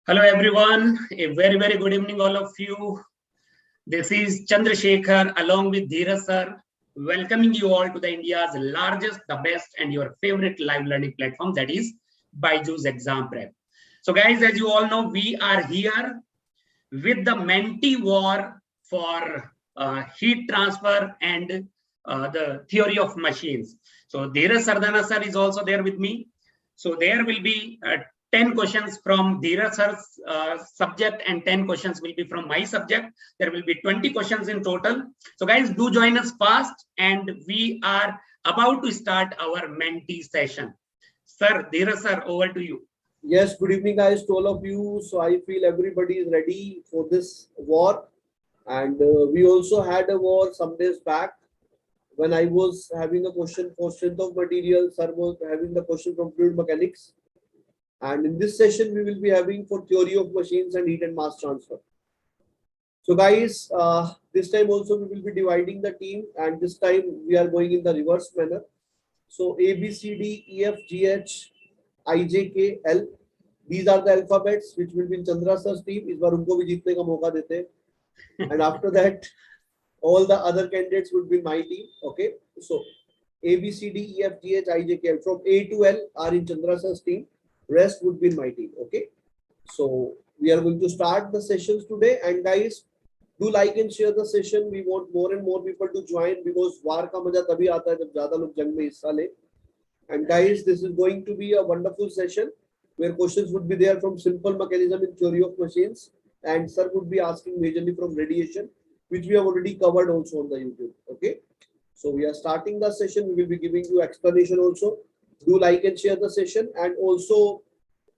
Hello everyone, a very good evening all of you. This is Chandrashekhar along with Dheeraj Sir, welcoming you all to the India's largest, the best and your favorite live learning platform, that is BYJU'S Exam Prep. So guys, as you all know, we are here with the Menti War for heat transfer and the theory of machines. So Dheeraj Sir is also there with me. So there will be 10 questions from Dheeraj Sir's subject and 10 questions will be from my subject. There will be 20 questions in total. So guys, do join us fast and we are about to start our Menti session. Sir, Dheeraj Sir, over to you. Yes, good evening guys to all of you. So I feel everybody is ready for this war. And we also had a war some days back when I was having a question for strength of material. Sir was having the question from fluid mechanics. And in this session, we will be having for theory of machines and heat and mass transfer. So guys, this time also we will be dividing the team and this time we are going in the reverse manner. So A, B, C, D, E, F, G, H, I, J, K, L. These are the alphabets which will be in Chandra sir's team. इस बार उनको भी जीतने का मौका देते हैं. And after that, all the other candidates would be my team. Okay. So A, B, C, D, E, F, G, H, I, J, K, L. From A to L are in Chandra sir's team. Rest would be in my team. Okay. So we are going to start the sessions today. And guys, do like and share the session. We want more and more people to join because war का मजा तभी आता है जब ज़्यादा लोग जंग में हिस्सा ले. And guys, this is going to be a wonderful session where questions would be there from simple mechanism in theory of machines, and sir would be asking majorly from radiation, which we have already covered also on the YouTube. Okay, so we are starting the session. We will be giving you explanation also. Do like and share the session, and also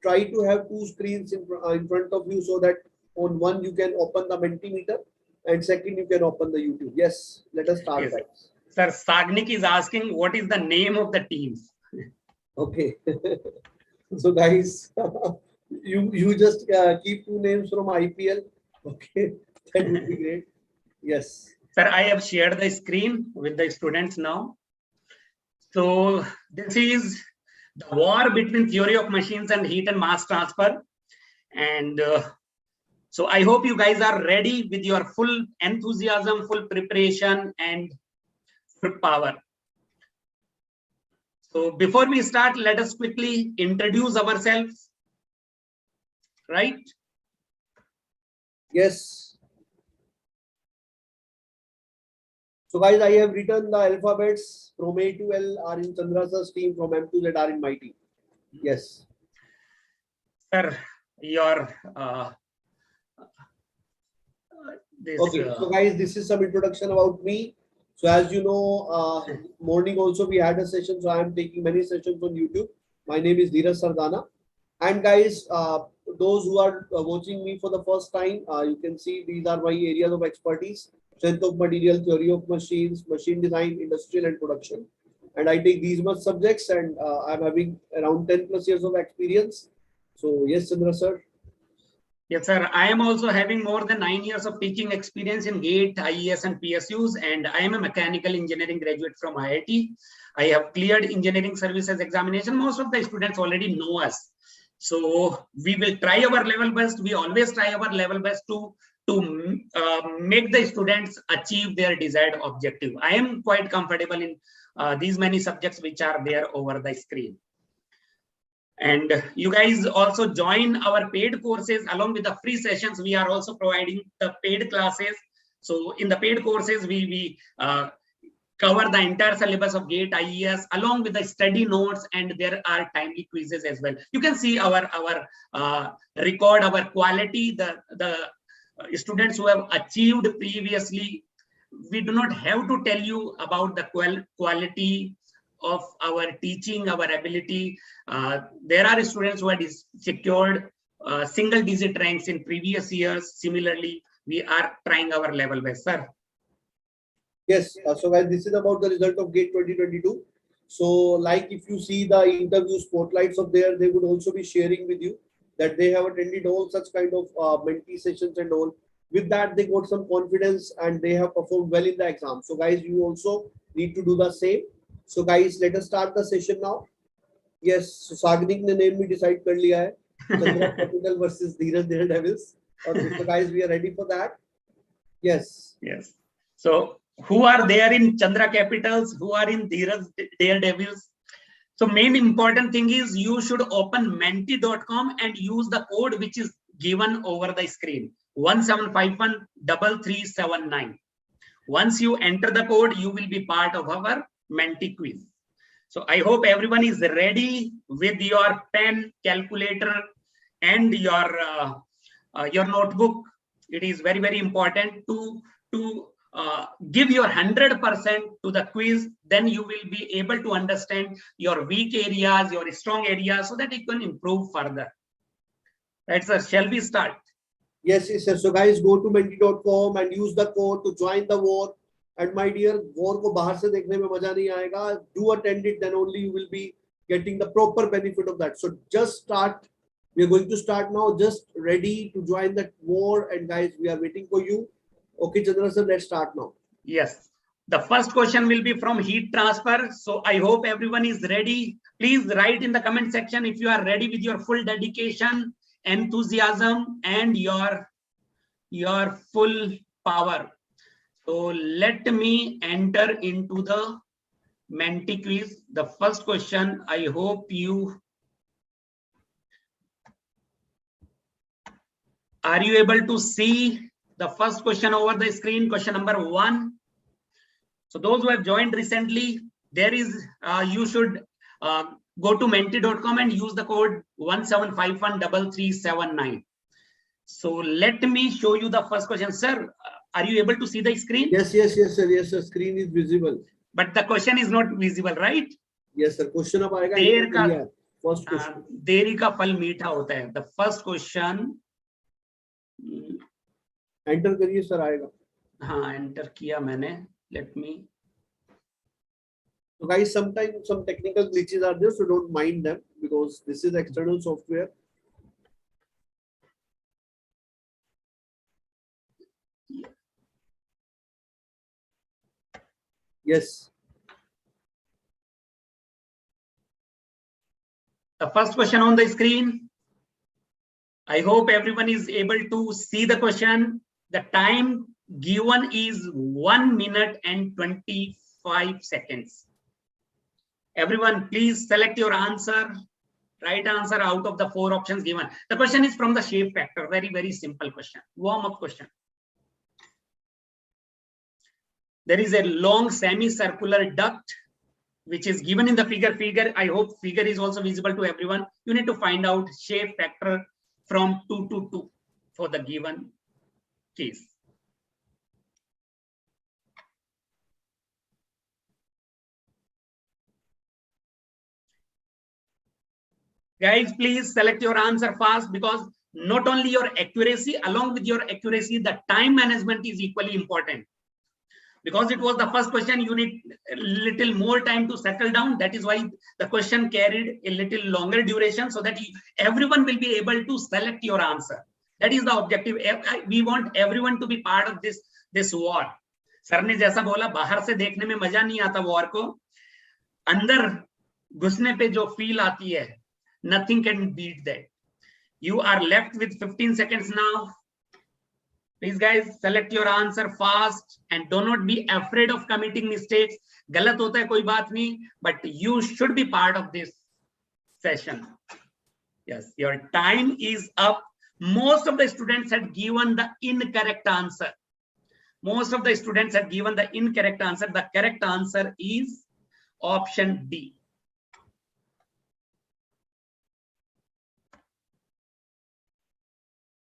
try to have two screens in front of you so that on one you can open the Mentimeter and second you can open the YouTube. Yes, let us start. Yes. Sir, Sagnik is asking what is the name of the teams. Okay. So guys, you just keep two names from IPL. Okay, that would be great. Yes. Sir, I have shared the screen with the students now. So this is the war between theory of machines and heat and mass transfer. And so I hope you guys are ready with your full enthusiasm, full preparation and full power. So before we start, let us quickly introduce ourselves, right? Yes. So guys, I have written the alphabets from A to L are in Chandra sir's team, from M to Z are in my team. Yes. Sir, your okay. So guys, this is some introduction about me. So as you know, morning also we had a session. So I am taking many sessions on YouTube. My name is Dheeraj Sardana. And guys, those who are watching me for the first time, you can see these are my areas of expertise: strength of material, theory of machines, machine design, industrial and production. And I take these much subjects and I'm having around 10 plus years of experience. So yes, Chandra sir. Yes, sir. I am also having more than 9 years of teaching experience in GATE, IES and PSUs, and I am a mechanical engineering graduate from IIT. I have cleared engineering services examination. Most of the students already know us. So we will try our level best. We always try our level best to make the students achieve their desired objective. I am quite comfortable in these many subjects which are there over the screen. And you guys also join our paid courses along with the free sessions. We are also providing the paid classes. So in the paid courses, we cover the entire syllabus of GATE, IES along with the study notes, and there are timely quizzes as well. You can see our record, our quality, the students who have achieved previously. We do not have to tell you about the quality of our teaching, our ability. There are students who had secured single digit ranks in previous years. Similarly, we are trying our level best, sir. Yes, so guys, this is about the result of GATE 2022. So like if you see the interview spotlights of there, they would also be sharing with you that they have attended all such kind of Menti sessions and all. With that, they got some confidence and they have performed well in the exam. So guys, you also need to do the same. So guys, let us start the session now. Yes, so Sagnik ने name भी decide कर लिया है. Chandra Capital versus Dheeraj Daredevils. Okay, so guys, we are ready for that. Yes. Yes. So who are there in Chandra Capitals? Who are in Dheeraj Daredevils? So main important thing is you should open menti.com and use the code which is given over the screen 17513379. Once you enter the code, you will be part of our Menti quiz. So I hope everyone is ready with your pen, calculator, and your notebook. It is very, very important to give your 100% to the quiz. Then you will be able to understand your weak areas, your strong areas, so that you can improve further. Right, sir? Shall we start? Yes, yes, yes. So guys, go to menti.com and use the code to join the war. And my dear, war को बाहर से देखने में मजा नहीं आएगा. Do attend it, then only you will be getting the proper benefit of that. So just start. We are going to start now. Just ready to join that war, and guys, we are waiting for you. Okay, Chandra sir, let's start now. Yes. The first question will be from heat transfer. So I hope everyone is ready. Please write in the comment section if you are ready with your full dedication, enthusiasm, and your full power. So let me enter into the Menti quiz. The first question, I hope you are you able to see the first question over the screen, question number 1. So those who have joined recently, there is you should go to menti.com and use the code 17513379. So let me show you the first question. Sir, are you able to see the screen? Yes, yes, yes, sir. Yes, sir. Screen is visible. But the question is not visible, right? Yes, sir. Question अब आएगा. First question. देरी का फल मीठा होता है. The first question. Enter करिए sir आएगा. हाँ, enter किया मैंने. Let me. So guys, sometimes some technical glitches are there, so don't mind them because this is external software. Yes. The first question on the screen. I hope everyone is able to see the question. The time given is 1 minute and 25 seconds. Everyone, please select your answer. Right answer out of the 4 options given. The question is from the shape factor. Very, very simple question. Warm-up question. There is a long semicircular duct which is given in the figure. I hope figure is also visible to everyone. You need to find out shape factor from 2 to 2 for the given case. Guys, please select your answer fast because not only your accuracy, along with your accuracy, the time management is equally important. Because it was the first question, you need a little more time to settle down. That is why the question carried a little longer duration so that everyone will be able to select your answer. That is the objective. We want everyone to be part of this war. Sir ने जैसा बोला बाहर से देखने में मजा नहीं आता वॉर को, अंदर घुसने पे जो फील आती है, nothing can beat that. You are left with 15 seconds now. Please guys, select your answer fast and do not be afraid of committing mistakes. गलत होता है कोई बात नहीं, but you should be part of this session. Yes, your time is up. Most of the students had given the incorrect answer. Most of the students had given the incorrect answer. The correct answer is option D.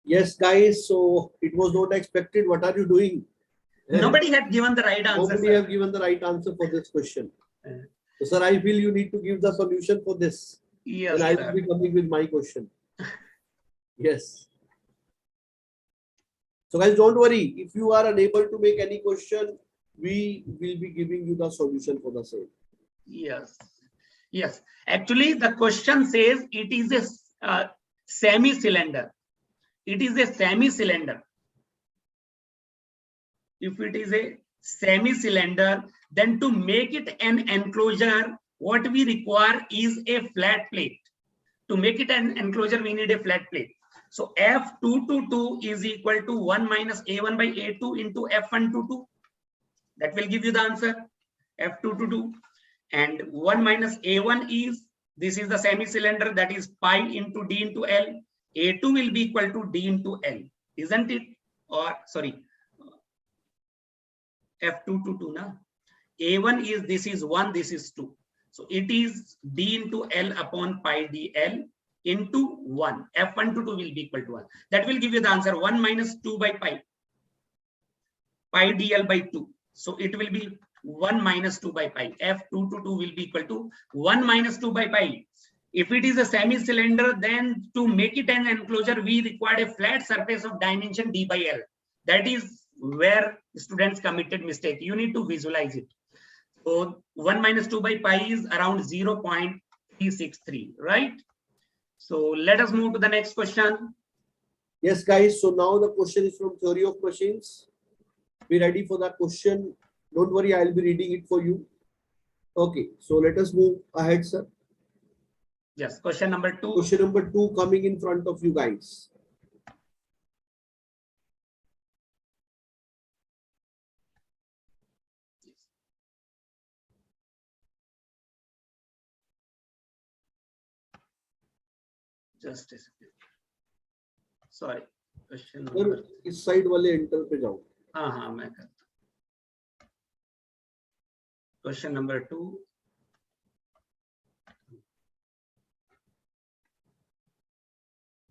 Yes, guys. So it was not expected. What are you doing? Nobody had given the right answer. Nobody have given the right answer for this question. So, sir, I feel you need to give the solution for this. Yes, and I will be coming with my question. Yes. So, guys, don't worry. If you are unable to make any question, we will be giving you the solution for the same. Yes. Yes. Actually, the question says it is a semi-cylinder. It is a semi-cylinder. If it is a semi-cylinder, then to make it an enclosure, what we require is a flat plate. To make it an enclosure, we need a flat plate. So F222 is equal to 1 minus A1 by A2 into F122. That will give you the answer, F222. And 1 minus A1 is, this is the semi-cylinder, that is pi into D into L. A2 will be equal to D into L, isn't it? Or sorry, F222 na. A1 is, this is 1, this is 2. So it is D into L upon pi DL into 1. F122 will be equal to 1. That will give you the answer, 1 minus 2 by pi. Pi DL by 2. So it will be 1 minus 2 by pi. F222 will be equal to 1 minus 2 by pi. If it is a semi-cylinder, then to make it an enclosure, we require a flat surface of dimension D by L. That is where students committed mistake. You need to visualize it. So 1 minus 2 by pi is around 0.363, right? So let us move to the next question. Yes, guys. So now the question is from Theory of Machines. Be ready for that question. Don't worry, I'll be reading it for you. Okay, so let us move ahead, sir. Yes, question number 2. Question number 2 coming in front of you guys. Just a second. Sorry. Question sir number. इस side वाले enter पे जाओ. हाँ मैं करता हूँ. Question number 2.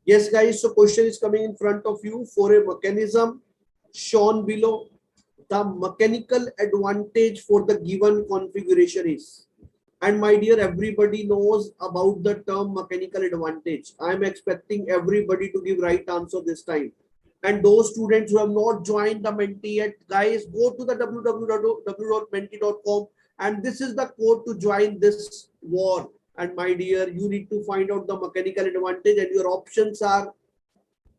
Yes, guys. So question is coming in front of you. For a mechanism shown below, the mechanical advantage for the given configuration is. And my dear, everybody knows about the term mechanical advantage. I am expecting everybody to give right answer this time. And those students who have not joined the Menti yet, guys, go to the www.menti.com, and this is the code to join this war. And my dear, you need to find out the mechanical advantage, and your options are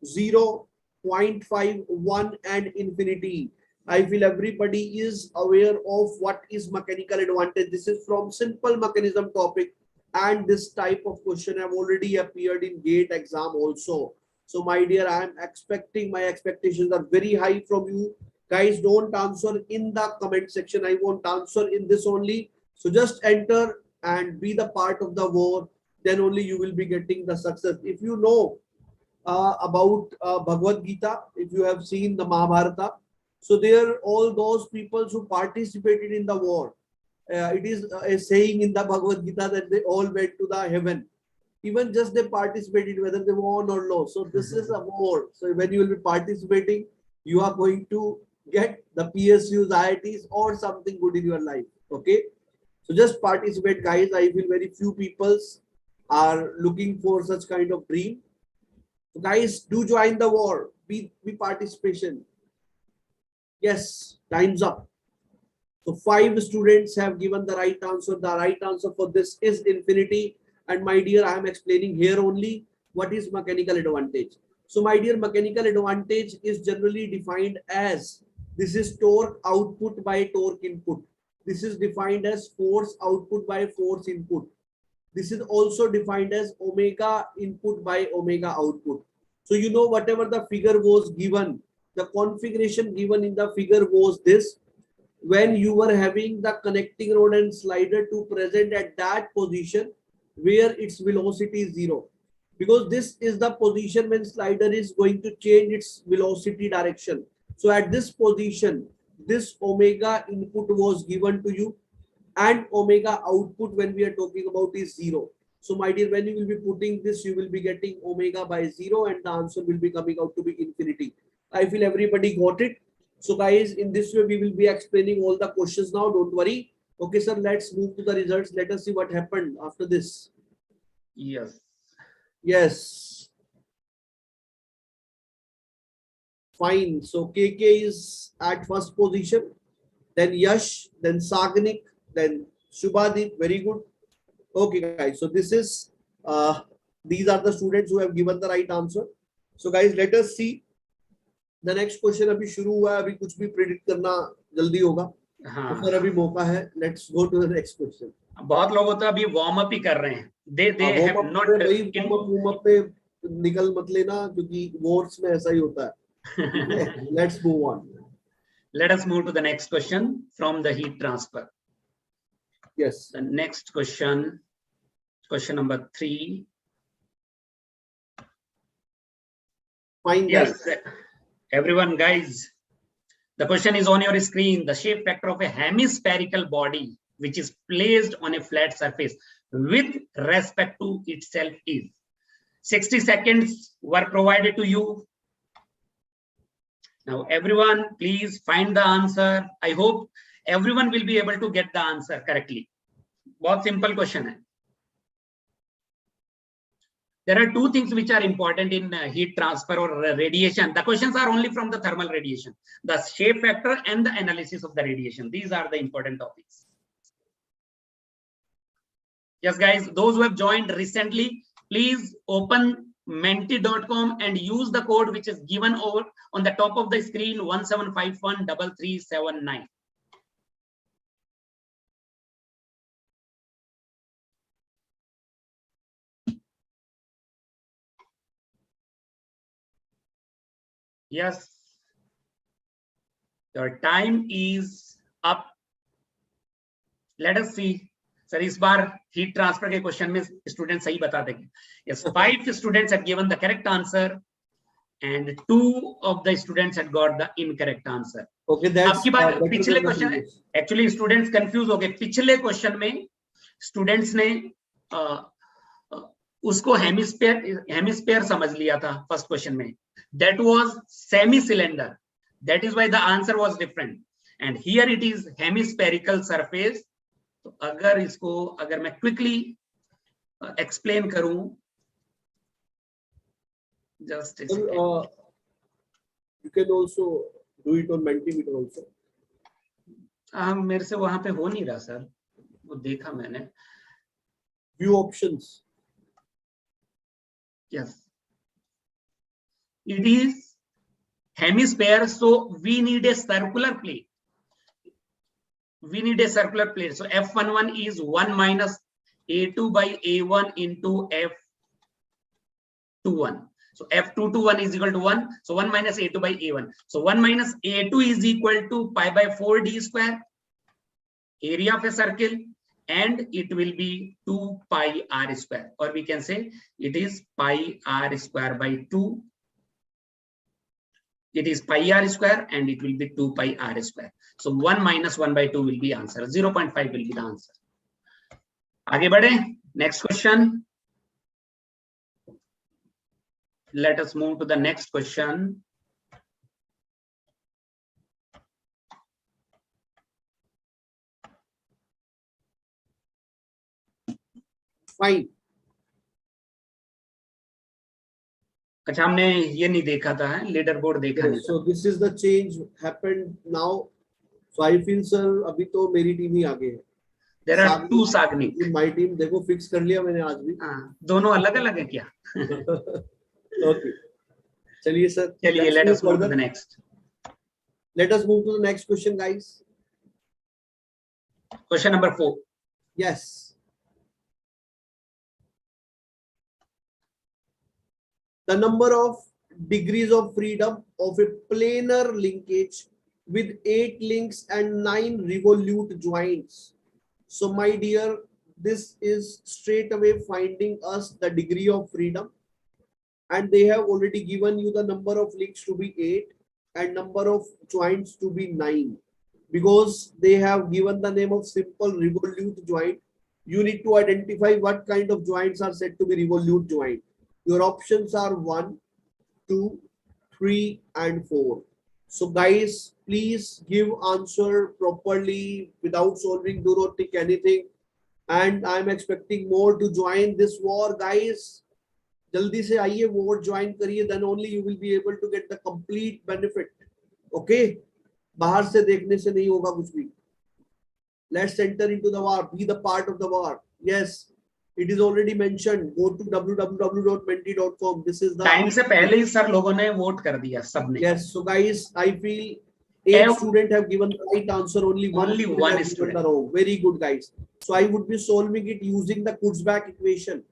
0, 0.51 and infinity. I feel everybody is aware of what is mechanical advantage. This is from simple mechanism topic, and this type of question have already appeared in GATE exam also. So my dear, I am expecting, my expectations are very high from you. Guys, don't answer in the comment section. I won't answer in this only. So just enter and be the part of the war. Then only you will be getting the success. If you know about Bhagavad Gita, if you have seen the Mahabharata, so there all those people who participated in the war. It is a saying in the Bhagavad Gita that they all went to the heaven. Even just they participated, whether they won or lost. So this is a war. So when you will be participating, you are going to get the PSUs, IITs, or something good in your life. Okay. So just participate, guys. I feel very few people are looking for such kind of dream. So guys, do join the war. Be participation. Yes, time's up. So 5 students have given the right answer. The right answer for this is infinity. And my dear, I am explaining here only what is mechanical advantage. So my dear, mechanical advantage is generally defined as, this is torque output by torque input. This is defined as force output by force input. This is also defined as omega input by omega output. So you know, whatever the figure was given, the configuration given in the figure was this. When you were having the connecting rod and slider to present at that position where its velocity is 0, because this is the position when slider is going to change its velocity direction. So at this position, this omega input was given to you, and omega output when we are talking about is 0. So my dear, when you will be putting this, you will be getting omega by 0, and the answer will be coming out to be infinity. I feel everybody got it. So guys, in this way, we will be explaining all the questions now. Don't worry. Okay, sir, let's move to the results. Let us see what happened after this. Yes. Yes. Fine. So KK is at first position. Then Yash, then Sagnik, then Shubhadeep. Very good. Okay, guys. So this is, these are the students who have given the right answer. So guys, let us see. The next question अभी शुरू हुआ है, अभी कुछ भी predict करना जल्दी होगा. तो फिर अभी मौका है. Let's go to the next question. बहुत लोग होते अभी वार्म अप ही कर रहे हैं. They have not. Warm up पे निकल मत लेना क्योंकि वॉर्स में ऐसा ही होता है. Let's move on. Let us move to the next question from the heat transfer. Yes. The next question, question number 3. Fine. Yes, Guys. everyone, guys. The question is on your screen. The shape factor of a hemispherical body which is placed on a flat surface with respect to itself is. 60 seconds were provided to you. Now, everyone, please find the answer. I hope everyone will be able to get the answer correctly. बहुत simple question है. There are two things which are important in heat transfer or radiation. The questions are only from the thermal radiation, the shape factor and the analysis of the radiation. These are the important topics. Yes, guys, those who have joined recently, please open menti.com and use the code which is given over on the top of the screen 17513379. Yes, your time is up. Let us see. Sir, इस बार heat transfer के question में students सही बता देंगे. Yes, 5 students had given the correct answer and 2 of the students had got the incorrect answer. Okay, that's आपकी बात पिछले question है. Actually students confuse हो गए. पिछले क्वेश्चन में students ने उसको हेमिस्फीयर समझ लिया था फर्स्ट क्वेश्चन में. That was semi-cylinder. That is why the answer was different. And here it is hemispherical surface. तो अगर मैं quickly explain करूं, just a second. You can also do it on Mentimeter also. मेरे से वहां पे हो नहीं रहा सर, वो देखा मैंने. View options. Yes. It is hemisphere, so we need a circular plate. We need a circular plate. So F11 is 1 minus A2 by A1 into F21. So F221 is equal to 1. So 1 minus A2 by A1. So 1 minus A2 is equal to pi by 4 d square, area of a circle, and it will be 2 pi r square. Or we can say it is pi r square by 2. It is pi r square and it will be 2 pi r square. So 1 minus 1 by 2 will be answer. 0.5 will be the answer. आगे बढ़े. Next question. Let us move to the next question. Fine. अच्छा, हमने ये नहीं देखा था, leader board देखा नहीं. So this is the change happened now. So I feel sir अभी तो मेरी टीम ही आगे है. There are 2 Sagnik. In my team देखो फिक्स कर लिया मैंने आज भी. दोनों अलग अलग है क्या? Okay. चलिए सर. चलिए, let us move to the next. Let us move to the next question, guys. Question number 4. Yes. The number of degrees of freedom of a planar linkage with 8 links and 9 revolute joints. So my dear, this is straight away finding us the degree of freedom, and they have already given you the number of links to be 8 and number of joints to be 9. Because they have given the name of simple revolute joint, you need to identify what kind of joints are said to be revolute joint. Your options are 1, 2, 3, and 4. So guys, please give answer properly without solving. Do not tick anything. And I'm expecting more to join this war, guys. Jaldi se आइए, war join करिए. Then only you will be able to get the complete benefit. Okay? बाहर से देखने से नहीं होगा कुछ भी. Let's enter into the war. Be the part of the war. Yes. It is already mentioned. Go to www.menti.com. This is the time से पहले ही सर लोगों ने वोट कर दिया सबने. Yes. So guys, I feel 8 students have given the right answer. Only one Only student one has given student. the wrong. Very good, guys. So I would be solving it using the Kurzbach equation.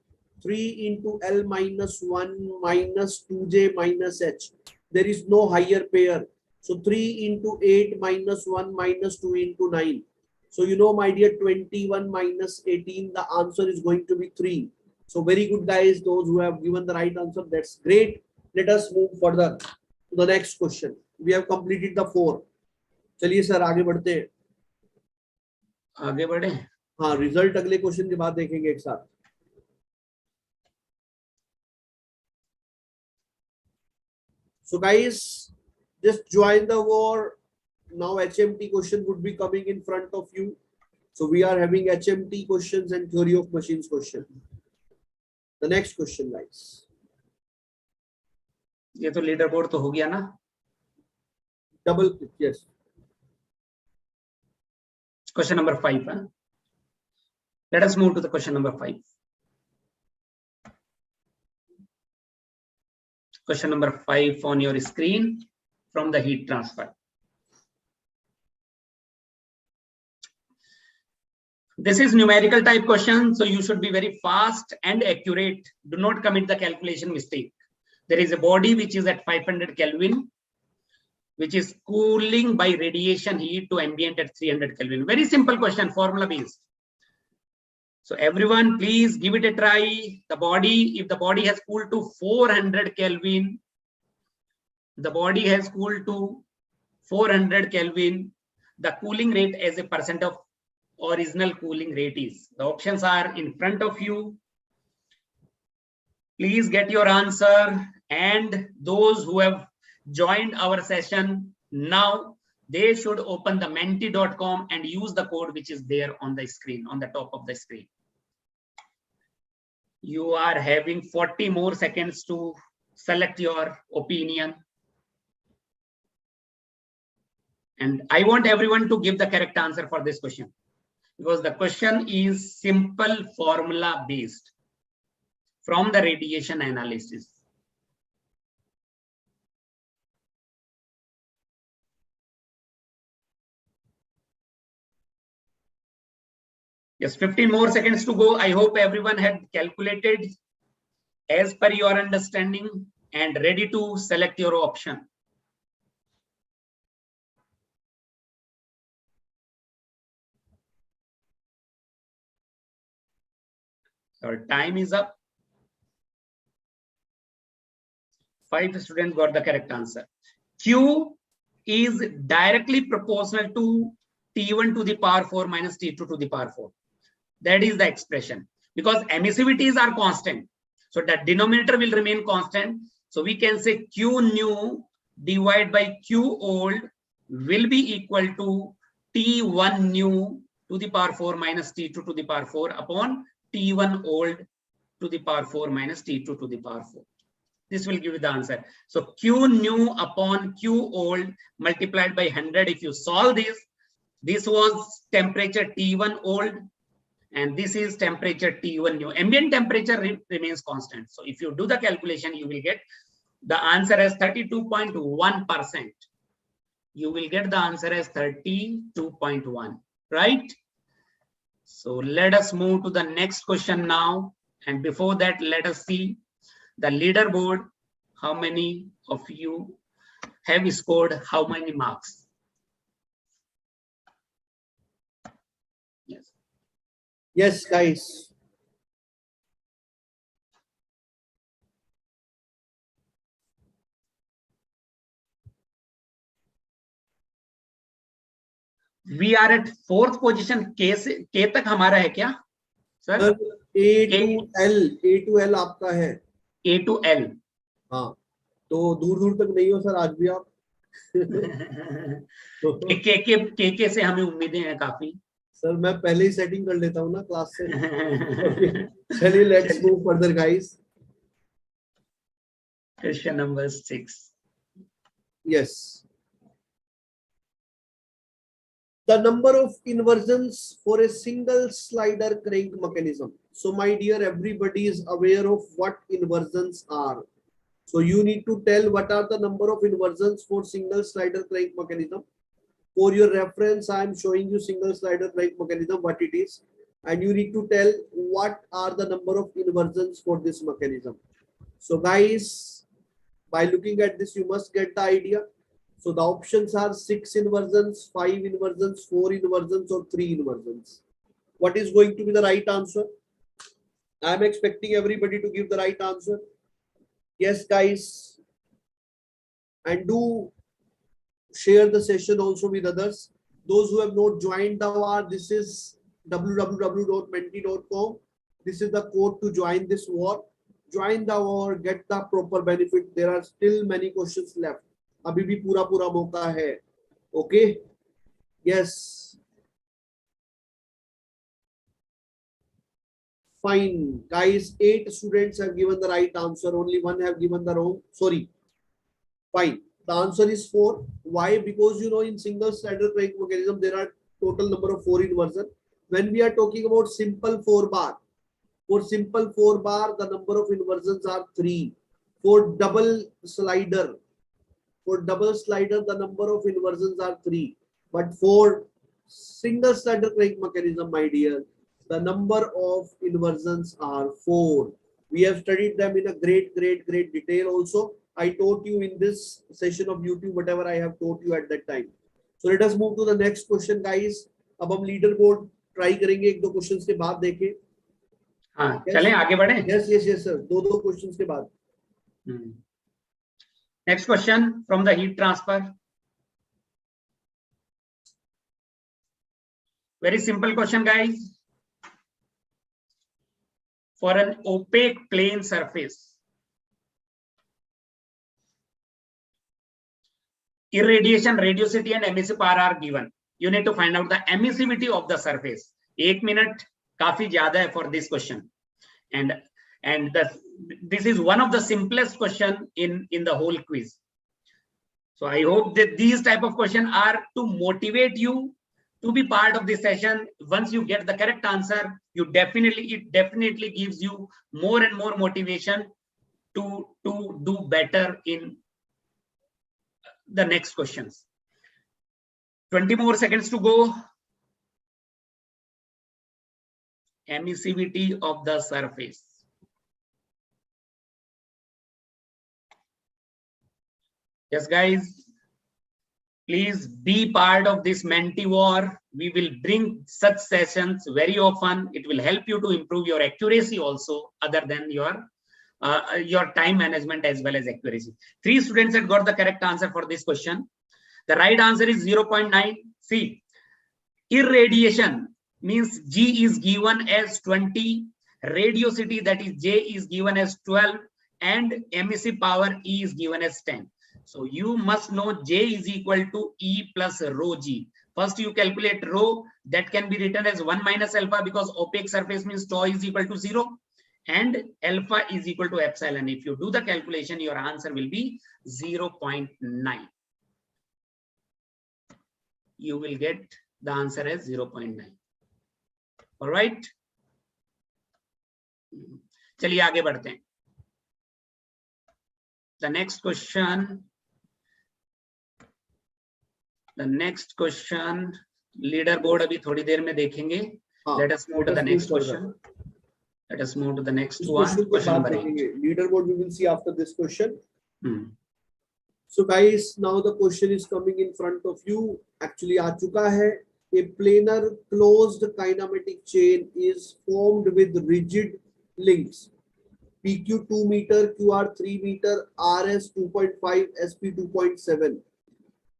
3 into L minus 1 minus 2J minus H. There is no higher pair. So 3 into 8 minus 1 minus 2 into 9. So you know, my dear, 21 minus 18, the answer is going to be 3. So very good, guys. Those who have given the right answer, that's great. Let us move further to the next question. We have completed the 4. चलिए sir आगे बढ़ते हैं. आगे बढ़े. हाँ, result अगले question के बाद देखेंगे एक साथ. So guys, just join the war. Now HMT question would be coming in front of you. So we are having HMT questions and theory of machines question. The next question, guys. ये तो leader board तो हो गया ना. Double click, yes. Question number 5. Let us move to the question number 5. Question number 5 on your screen from the heat transfer. This is numerical type question, so you should be very fast and accurate. Do not commit the calculation mistake. There is a body which is at 500 Kelvin, which is cooling by radiation heat to ambient at 300 Kelvin. Very simple question, formula based. So everyone, please give it a try. The body, if the body has cooled to 400 Kelvin, the body has cooled to 400 Kelvin, the cooling rate as a percent of original cooling rate is. The options are in front of you. Please get your answer, and those who have joined our session now, they should open the menti.com and use the code which is there on the screen, on the top of the screen. You are having 40 more seconds to select your opinion. And I want everyone to give the correct answer for this question, because the question is simple formula based from the radiation analysis. Yes, 15 more seconds to go. I hope everyone had calculated as per your understanding and ready to select your option. Our time is up. 5 students got the correct answer. Q is directly proportional to T1 to the power 4 minus T2 to the power 4. That is the expression, because emissivities are constant. So that denominator will remain constant. So we can say Q new divided by Q old will be equal to T1 new to the power 4 minus T2 to the power 4 upon T1 old to the power 4 minus T2 to the power 4. This will give you the answer. So Q new upon Q old multiplied by 100. If you solve this, this was temperature T1 old, and this is temperature T1 new. Ambient temperature remains constant. So if you do the calculation, you will get the answer as 32.1%. You will get the answer as 32.1, right? So let us move to the next question now. And before that, let us see the leaderboard. How many of you have scored how many marks? Yes. Yes, guys. We are at 4th position. K तक हमारा है क्या sir? A to L आपका है. A to L. हाँ, तो दूर दूर तक नहीं हो सर आज भी आप. के से हमें उम्मीदें हैं काफी. सर मैं पहले ही सेटिंग कर लेता हूँ ना क्लास से. चलिए let's move further guys. Question number 6. Yes. The number of inversions for a single slider crank mechanism. So my dear, everybody is aware of what inversions are. So you need to tell what are the number of inversions for single slider crank mechanism. For your reference, I am showing you single slider crank mechanism, what it is, and you need to tell what are the number of inversions for this mechanism. So guys, by looking at this, you must get the idea. So the options are 6 inversions, 5 inversions, 4 inversions, or 3 inversions. What is going to be the right answer? I am expecting everybody to give the right answer. Yes, guys. And do share the session also with others. Those who have not joined the war, this is www.menti.com. This is the code to join this war. Join the war, get the proper benefit. There are still many questions left. अभी भी पूरा मौका है. Okay? Yes. Fine. Guys, 8 students have given the right answer. Only 1 have given the wrong. Sorry. Fine. The answer is 4. Why? Because you know in single slider crank mechanism there are total number of 4 inversions. When we are talking about simple 4 bar, for simple 4 bar the number of inversions are 3. For double slider the number of inversions are 3. But for single slider crank mechanism, my dear, the number of inversions are 4. We have studied them in a great detail also. I taught you in this session of YouTube whatever I have taught you at that time. So let us move to the next question, guys. अब हम leader board try करेंगे, 1-2 questions के बाद देखें. हाँ, चलें आगे बढ़े. Yes sir. 2 क्वेश्चंस के बाद. Next question from the heat transfer. Very simple question, guys. For an opaque plane surface, irradiation, radiosity, and emissive power are given. You need to find out the emissivity of the surface. 1 minute काफी ज्यादा है for this question, and this is one of the simplest question in the whole quiz. So I hope that these type of questions are to motivate you to be part of this session. Once you get the correct answer, it definitely gives you more and more motivation to do better in the next questions. 20 more seconds to go. Emissivity of the surface. Yes, guys, please be part of this Menti War. We will bring such sessions very often. It will help you to improve your accuracy also, other than your time management as well as accuracy. 3 students had got the correct answer for this question. The right answer is 0.9. See, irradiation means G is given as 20, radiosity, that is J, is given as 12, and emissive power E is given as 10. So you must know J is equal to E plus rho G. First you calculate rho, that can be written as 1 minus alpha, because opaque surface means tau is equal to 0, and alpha is equal to epsilon. If you do the calculation, your answer will be 0.9. You will get the answer as 0.9. All right. चलिए आगे बढ़ते हैं. The next question, leader board अभी थोड़ी देर में देखेंगे. Let us move to the next question. Let us move to the next one. Question number 8. Leaderboard we will see after this question. So guys, now the question is coming in front of you. Actually आ चुका है. A planar closed kinematic chain is formed with rigid links. PQ 2 meter, QR 3 meter, RS 2.5, SP 2.7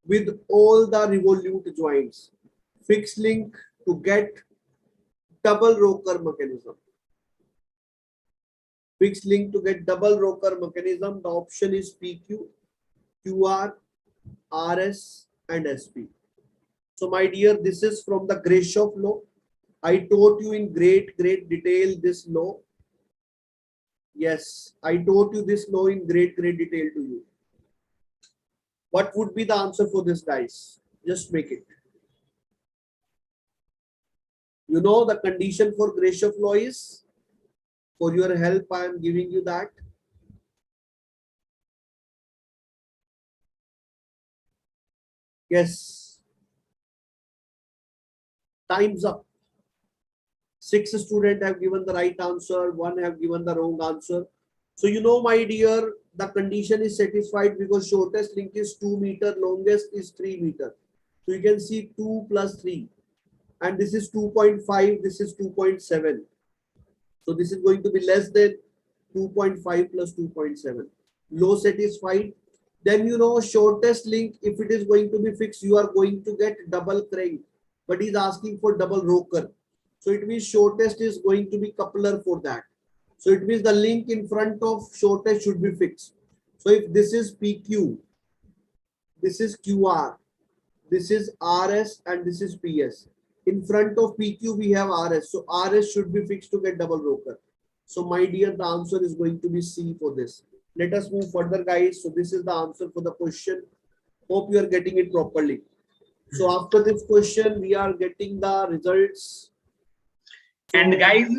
with all the revolute joints. Fixed link to get double rocker mechanism. Fixed link to get double rocker mechanism. The option is PQ, QR, RS, and SP. So my dear, this is from the Grashof law. I taught you in great detail this law. Yes, I taught you this law in great detail to you. What would be the answer for this, guys? Just make it. You know the condition for Grashof law is, for your help, I am giving you that. Yes. Time's up. 6 students have given the right answer, 1 have given the wrong answer. So you know, my dear, the condition is satisfied because shortest link is 2 meter, longest is 3 meter. So you can see 2 plus 3, and this is 2.5, this is 2.7. So this is going to be less than 2.5 plus 2.7. Low satisfied. Then you know, shortest link, if it is going to be fixed, you are going to get double crank, but he's asking for double rocker. So it means shortest is going to be coupler for that. So it means the link in front of shortest should be fixed. So if this is PQ, this is QR, this is RS, and this is PS. In front of PQ we have RS. So RS should be fixed to get double rocker. So my dear, the answer is going to be C for this. Let us move further, guys. So this is the answer for the question. Hope you are getting it properly. So after this question, we are getting the results. And guys,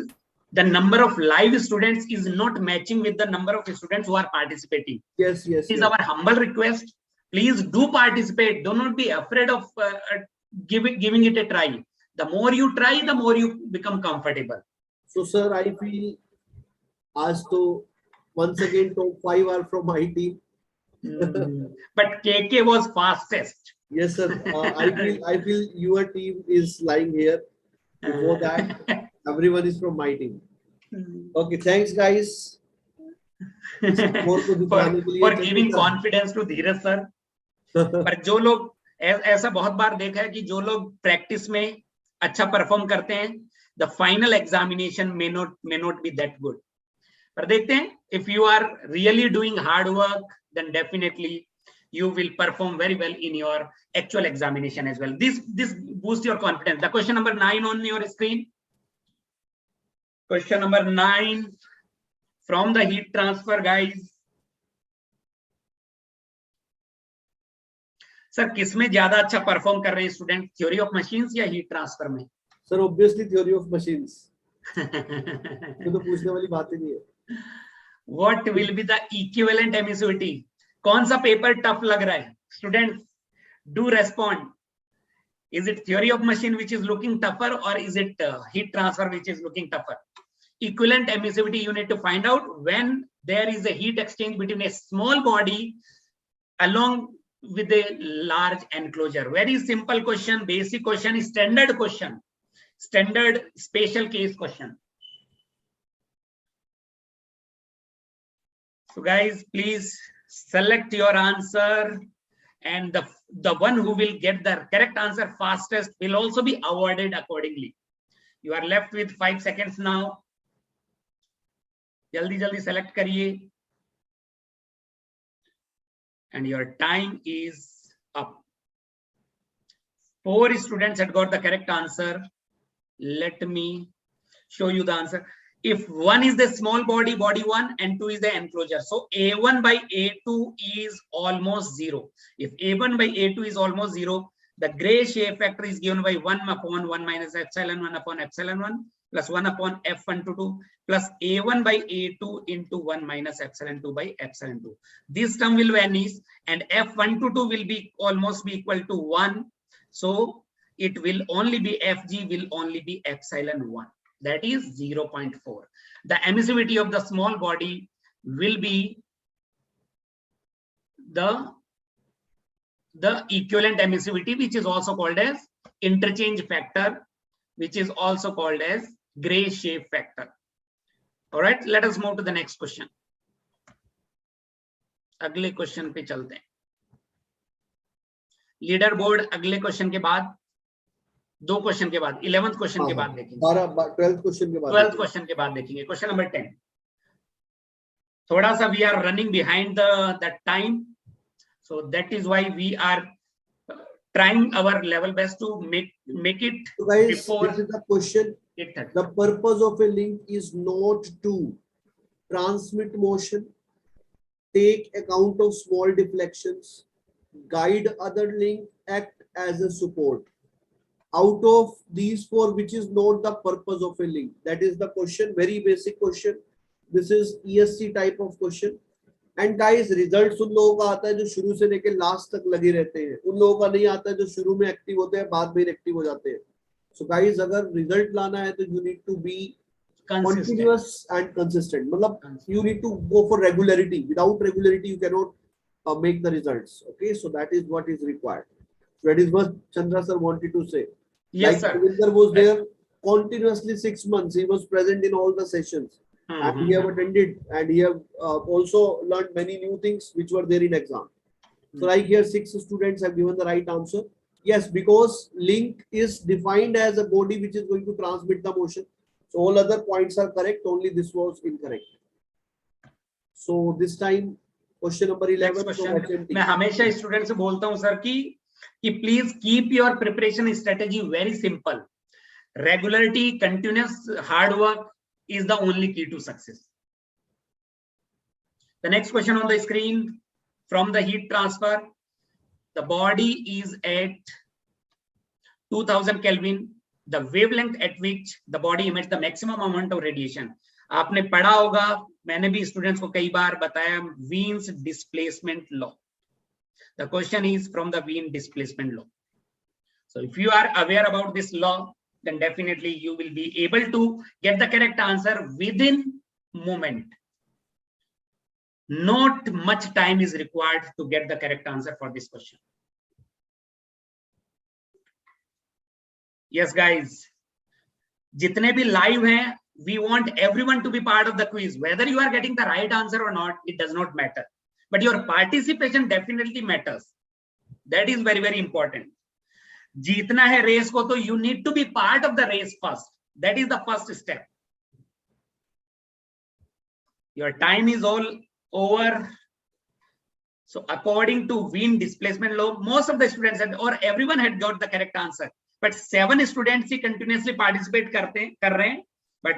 the number of live students is not matching with the number of students who are participating. Yes, yes. This is our humble request. Please do participate. Do not be afraid of giving it a try. The more you try, the more you become comfortable. So, sir, I feel as though once again top 5 are from my team. But KK was fastest. Yes, sir. I feel your team is lying here. Before that, everyone is from my team. Okay, thanks, guys. for giving confidence to Dheeraj sir. पर जो लोग ऐसा बहुत बार देखा है कि जो लोग प्रैक्टिस में अच्छा परफॉर्म करते हैं, the final examination may not be that good. पर देखते हैं, if you are really doing hard work, then definitely you will perform very well in your actual examination as well. This boosts your confidence. The question number 9 on your screen. Question number 9 from the heat transfer, guys. Sir किसमें ज्यादा अच्छा perform कर रहे हैं student, theory of machines या heat transfer में? Sir obviously theory of machines. तो पूछने वाली बात ही नहीं है. What will be the equivalent emissivity? कौन सा पेपर टफ लग रहा है students? Do respond. Is it theory of machine which is looking tougher, or is it heat transfer which is looking tougher? Equivalent emissivity you need to find out when there is a heat exchange between a small body along with a large enclosure. Very simple question, basic question, standard question, standard special case question. So guys, please select your answer, and the one who will get the correct answer fastest will also be awarded accordingly. You are left with 5 seconds now. Jaldi jaldi select kariye. And your time is up. 4 students had got the correct answer. Let me show you the answer. If 1 is the small body, body 1, and 2 is the enclosure, so A1 by A2 is almost 0. If A1 by A2 is almost 0, the gray shape factor is given by 1 upon 1 minus epsilon 1 upon epsilon 1 plus 1 upon F1 to 2 plus A1 by A2 into 1 minus epsilon 2 by epsilon 2. This term will vanish, and F1 to 2 will be almost be equal to 1. So it will only be Fg will only be epsilon 1. That is 0.4. The emissivity of the small body will be the equivalent emissivity, which is also called as interchange factor, which is also called as gray shape factor. All right, let us move to the next question. अगले question पे चलते हैं. Leader board अगले question के बाद, 2 question के बाद, 11th question के बाद देखेंगे, 12th क्वेश्चन के बाद, 12th क्वेश्चन के बाद देखेंगे. Question number 10. थोड़ा सा we are running behind the time, so that is why we are trying our level best to make it. So guys, before this is the question. The purpose of a link is not to transmit motion, take account of small deflections, guide other link, act as a support. Out of these 4, which is not the purpose of a link? That is the question. Very basic question. This is ESC type of question. And guys, results उन लोगों का आता है जो शुरू से लेकर last तक लगे रहते हैं. उन लोगों का नहीं आता है जो शुरू में एक्टिव होते हैं, बाद में एक्टिव हो जाते हैं. So guys, अगर result लाना है तो you need to be continuous and consistent. मतलब you need to go for regularity. Without regularity, you cannot make the results. Okay, so that is what is required. That is what Chandra sir wanted to say. Yes, like sir. Ravinder was there continuously 6 months. He was present in all the sessions, and he have attended, and he have also learned many new things which were there in exam. So like here, 6 students have given the right answer. Yes, because link is defined as a body which is going to transmit the motion. So all other points are correct. Only this was incorrect. So this time question number 11 from HMT. मैं हमेशा student से बोलता हूं sir कि please keep your preparation strategy very simple. Regularity, continuous hard work is the only key to success. The next question on the screen, from the heat transfer, the body is at 2000 Kelvin, the wavelength at which the body emits the maximum amount of radiation. आपने पढ़ा होगा, मैंने भी students को कई बार बताया, Wien's displacement law. The question is from the Wien displacement law. So if you are aware about this law, then definitely you will be able to get the correct answer within moment. Not much time is required to get the correct answer for this question. Yes, guys. जितने भी live हैं, we want everyone to be part of the quiz. Whether you are getting the right answer or not, it does not matter. But your participation definitely matters. That is very, very important. जीतना है race को तो you need to be part of the race first. That is the first step. Your time is all over. So according to Wien displacement law, most of the students had, or everyone had got the correct answer. But 7 students he continuously participate कर रहे हैं. But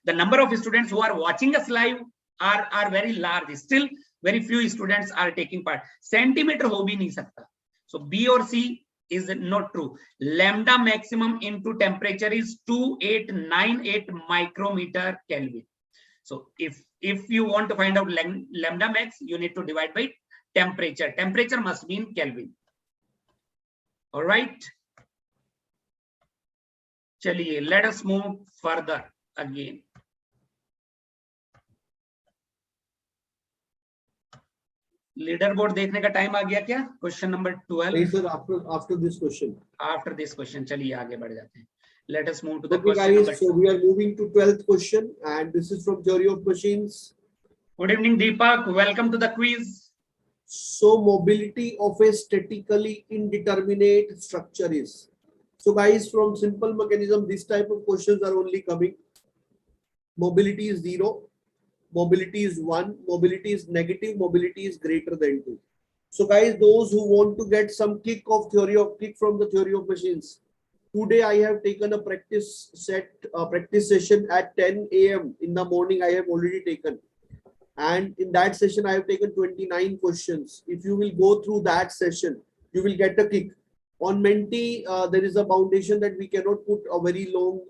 the number of students who are watching us live are very large. Still, very few students are taking part. Centimeter हो भी नहीं सकता. So B or C is not true. Lambda maximum into temperature is 2898 micrometer Kelvin. So if you want to find out lambda max, you need to divide by temperature. Temperature must be in Kelvin. All right. Chaliye, let us move further again. Leader board देखने का time आ गया क्या? Question number 12. Sir, after this question. After this question, चलिए आगे बढ़ जाते हैं. Let us move to the Okay, question guys, number 2. so we are moving to 12th question, and this is from theory of machines. Good evening, Deepak. Welcome to the quiz. So mobility of a statically indeterminate structure is. So guys, from simple mechanism, this type of questions are only coming. Mobility is 0. Mobility is 1, mobility is negative, mobility is greater than 2. So guys, those who want to get some kick from the theory of machines, today I have taken a practice session at 10 a.m. in the morning. I have already taken, and in that session I have taken 29 questions. If you will go through that session, you will get a kick. On Menti, there is a foundation that we cannot put a very long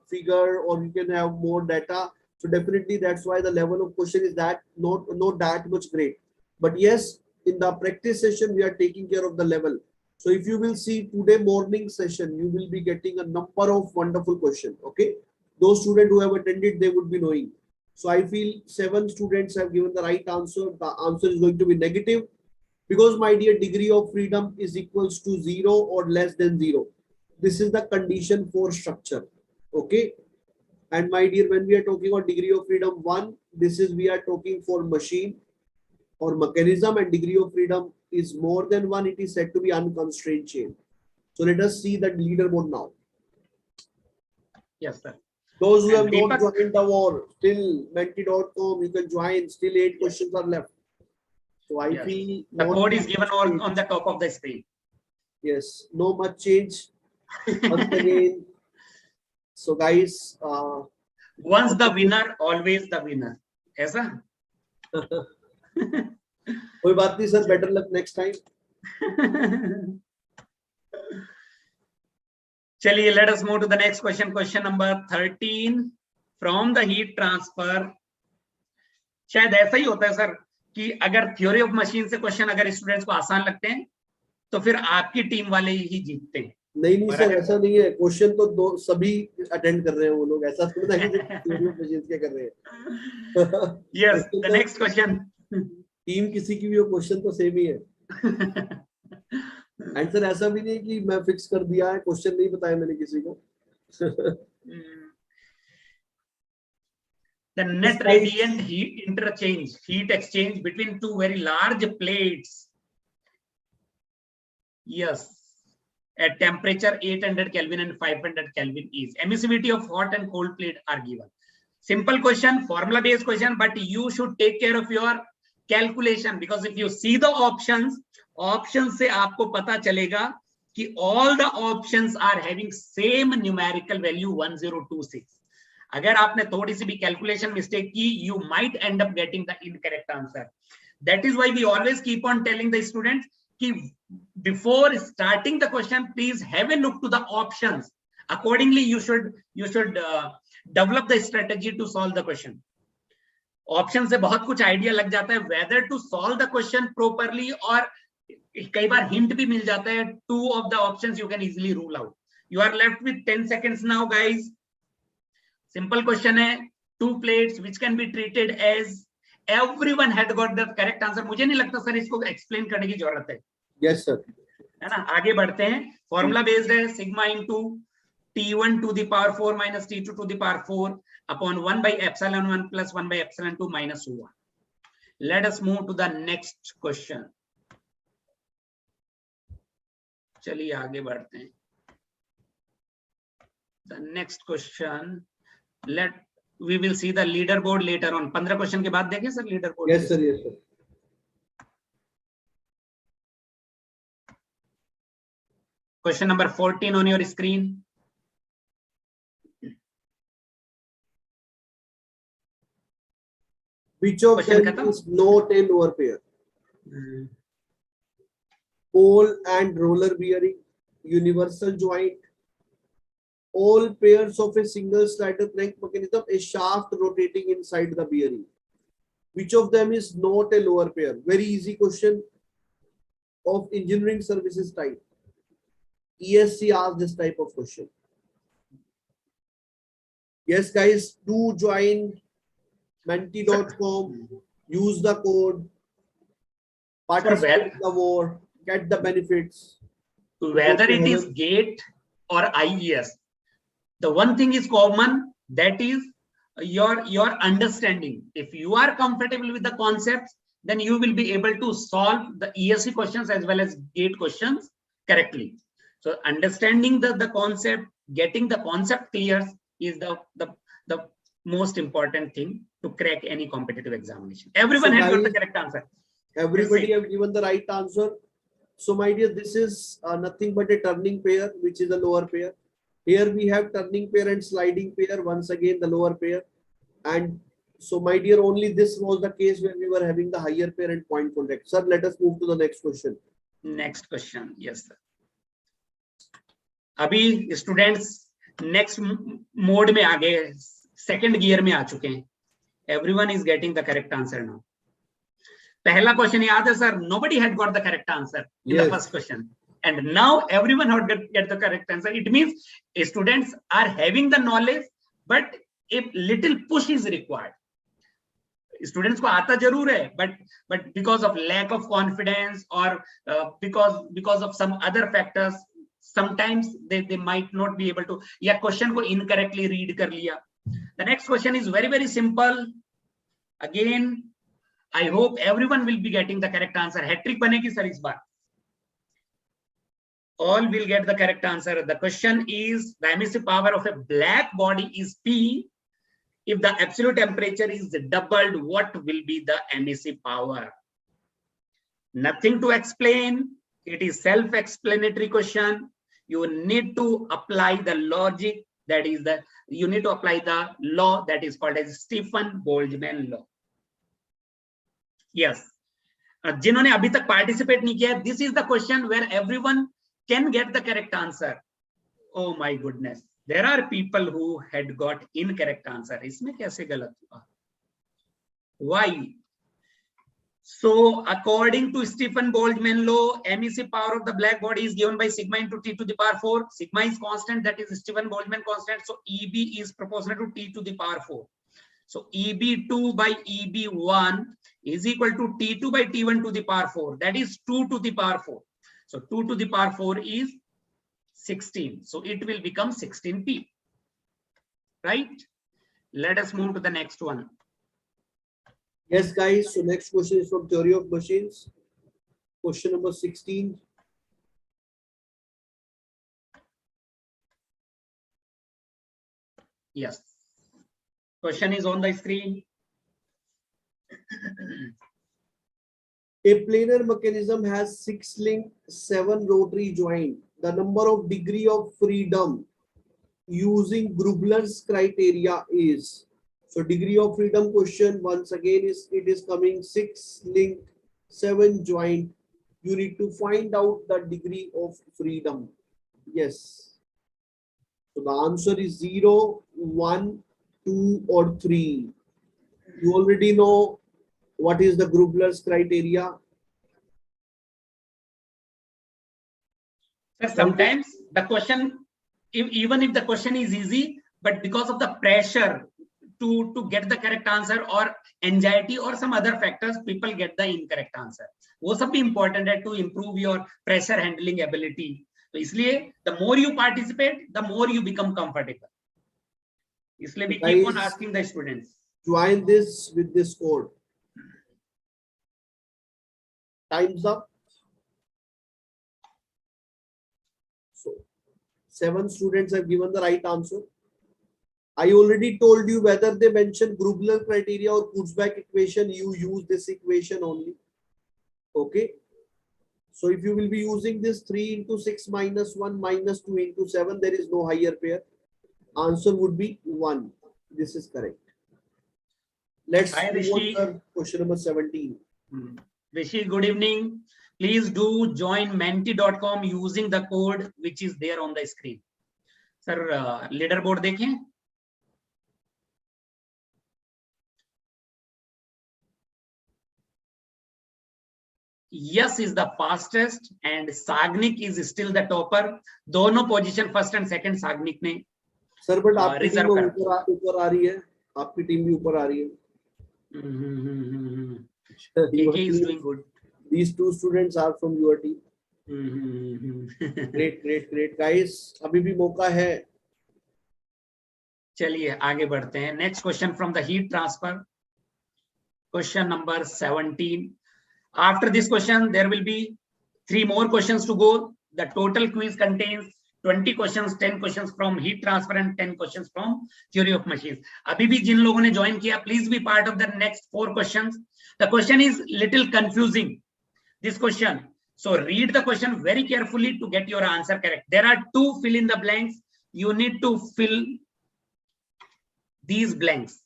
figure, or we can have more data. So definitely that's why the level of question is that not that much great. But yes, in the practice session, we are taking care of the level. So if you will see today morning session, you will be getting a number of wonderful questions. Okay. Those students who have attended, they would be knowing. So I feel 7 students have given the right answer. The answer is going to be negative, because my dear, degree of freedom is equals to 0 or less than 0. This is the condition for structure. Okay. And my dear, when we are talking about degree of freedom 1, this is we are talking for machine or mechanism, and degree of freedom is more than 1. It is said to be unconstrained chain. So let us see the leaderboard now. Yes, sir. Those who have not joined the war, still menti.com, you can join. Still 8 questions are left. So I feel the code is given on the top of the screen. Yes, no much change. Once again. So guys, once the winner, always the winner. ऐसा? कोई बात नहीं sir. Better luck next time. चलिए, let us move to the next question. Question number 13 from the heat transfer. शायद ऐसा ही होता है sir कि अगर थ्योरी ऑफ मशीन से क्वेश्चन अगर स्टूडेंट्स को आसान लगते हैं तो फिर आपकी टीम वाले ही जीतते हैं. नहीं सर, ऐसा नहीं है। क्वेश्चन तो दो सभी अटेंड कर रहे हैं वो लोग, ऐसा थोड़ी ना कि क्या कर रहे हैं। Yes, the next question. Team किसी की भी हो, क्वेश्चन तो सेम ही है। आंसर ऐसा भी नहीं कि मैं फिक्स कर दिया है, क्वेश्चन नहीं बताया मैंने किसी को। The net radiant heat interchange, heat exchange between two very large plates. Yes, at temperature 800 Kelvin and 500 Kelvin is emissivity of hot and cold plate are given. Simple question, formula based question, but you should take care of your calculation, because if you see the options से आपको पता चलेगा कि all the options are having same numerical value 1026. अगर आपने थोड़ी सी भी calculation mistake की, you might end up getting the incorrect answer. That is why we always keep on telling the students कि before starting the question, please have a look to the options. Accordingly, you should develop the strategy to solve the question. Option से बहुत कुछ idea लग जाता है whether to solve the question properly, और कई बार hint भी मिल जाता है. 2 of the options you can easily rule out. You are left with 10 seconds now, guys. Simple question है, 2 plates which can be treated as everyone had got the correct answer. मुझे नहीं लगता sir इसको explain करने की जरूरत है. Yes sir. है ना, आगे बढ़ते हैं. फॉर्मूला बेस्ड है, sigma into T1 to the power 4 minus T2 to the power 4 upon 1 by epsilon 1 plus 1 by epsilon 2 minus 1. Let us move to the next question. चलिए आगे बढ़ते हैं. The next question, we will see the leaderboard later on. 15 question के बाद देखें sir leaderboard. Yes sir, yes sir. Question number 14 on your screen. Which of them is not a lower pair? Pole and roller bearing, universal joint, all pairs of a single slider crank mechanism, a shaft rotating inside the bearing. Which of them is not a lower pair? Very easy question of engineering services type. ESC asks this type of question. Yes guys, do join menti.com, use the code, participate in the war, get the benefits. Whether it is GATE or IES, the one thing is common, that is your understanding. If you are comfortable with the concepts, then you will be able to solve the ESC questions as well as GATE questions correctly. So understanding the concept, getting the concept clear is the most important thing to crack any competitive examination. Everyone has got the correct answer. Everybody have given the right answer. So my dear, this is nothing but a turning pair, which is a lower pair. Here we have turning pair and sliding pair, once again the lower pair. And so my dear, only this was the case where we were having the higher pair and point contact. Sir, let us move to the next question. Next question, yes sir. अभी students next mode में आ गए, second gear में आ चुके हैं. Everyone is getting the correct answer now. पहला question याद है sir, nobody had got the correct answer in the first question, and now everyone had get the correct answer. It means students are having the knowledge, but a little push is required. Students को आता जरूर है, but because of lack of confidence or because of some other factors, sometimes they might not be able to, या question को incorrectly read कर लिया. The next question is very very simple. Again, I hope everyone will be getting the correct answer. Hat-trick बनेगी sir इस बार. All will get the correct answer. The question is, the emissive power of a black body is P. If the absolute temperature is doubled, what will be the emissive power? Nothing to explain. It is self-explanatory question. You need to apply the logic, that is you need to apply the law that is called as Stephen-Boltzmann law. Yes. जिन्होंने अभी तक participate नहीं किया, this is the question where everyone can get the correct answer. Oh my goodness. There are people who had got incorrect answer. इसमें कैसे गलत हुआ? Why? So according to Stephen Goldman law, emissive power of the black body is given by sigma into T to the power 4. Sigma is constant, that is Stephen Goldman constant. So EB is proportional to T to the power 4. So EB2 by EB1 is equal to T2 by T1 to the power 4. That is 2 to the power 4. So 2 to the power 4 is 16. So it will become 16P. Right? Let us move to the next one. Yes, guys. So next question is from Theory of Machines. Question number 16. Yes. Question is on the screen. A planar mechanism has 6 link, 7 rotary joint. The number of degree of freedom using Grubler's criteria is. So degree of freedom question once again is coming 6 link, 7 joint. You need to find out the degree of freedom. Yes. So the answer is 0, 1, 2 or 3. You already know what is the Grubler's criteria. So sometimes the question, even if the question is easy, but because of the pressure to get the correct answer or anxiety or some other factors, people get the incorrect answer. वो सब भी important है to improve your pressure handling ability. तो इसलिए the more you participate, the more you become comfortable. इसलिए we keep on asking the students. Join this with this code. Time's up. So 7 students have given the right answer. I already told you whether they mention Grubler criteria or Kurzbach equation, you use this equation only. Okay. So if you will be using this 3 into 6 minus 1 minus 2 into 7, there is no higher pair. Answer would be 1. This is correct. Let's move on to question number 17. Rishi, good evening. Please do join menti.com using the code which is there on the screen. Sir, leaderboard देखें. Yes is the fastest and Sagnik is still the topper. दोनों position first and second Sagnik ने. Sir, but आपकी team ऊपर आ रही है. आपकी team भी ऊपर आ रही है. KK is doing good. These 2 students are from your team. Great, guys. अभी भी मौका है. चलिए आगे बढ़ते हैं. Next question from the heat transfer. Question number 17. After this question, there will be 3 more questions to go. The total quiz contains 20 questions, 10 questions from heat transfer and 10 questions from theory of machines. अभी भी जिन लोगों ने join किया, please be part of the next 4 questions. The question is little confusing. This question. So read the question very carefully to get your answer correct. There are 2 fill in the blanks. You need to fill these blanks.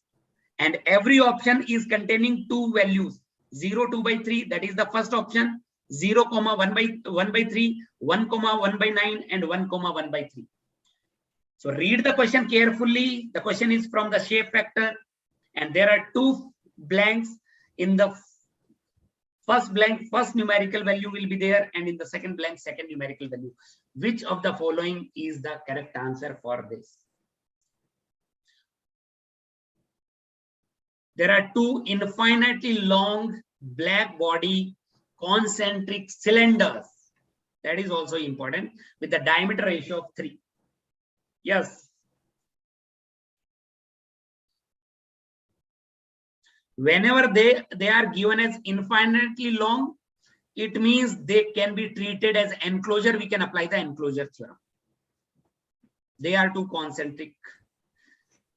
And every option is containing 2 values. 0, 2 by 3, that is the first option. 0, 1 by 3, 1, 1 by 9, and 1, 1 by 3. So read the question carefully. The question is from the shape factor, and there are 2 blanks. In the first blank, first numerical value will be there, and in the second blank, second numerical value. Which of the following is the correct answer for this? There are 2 infinitely long black body concentric cylinders. That is also important, with the diameter ratio of 3. Yes. Whenever they are given as infinitely long, it means they can be treated as enclosure. We can apply the enclosure theorem. They are 2 concentric.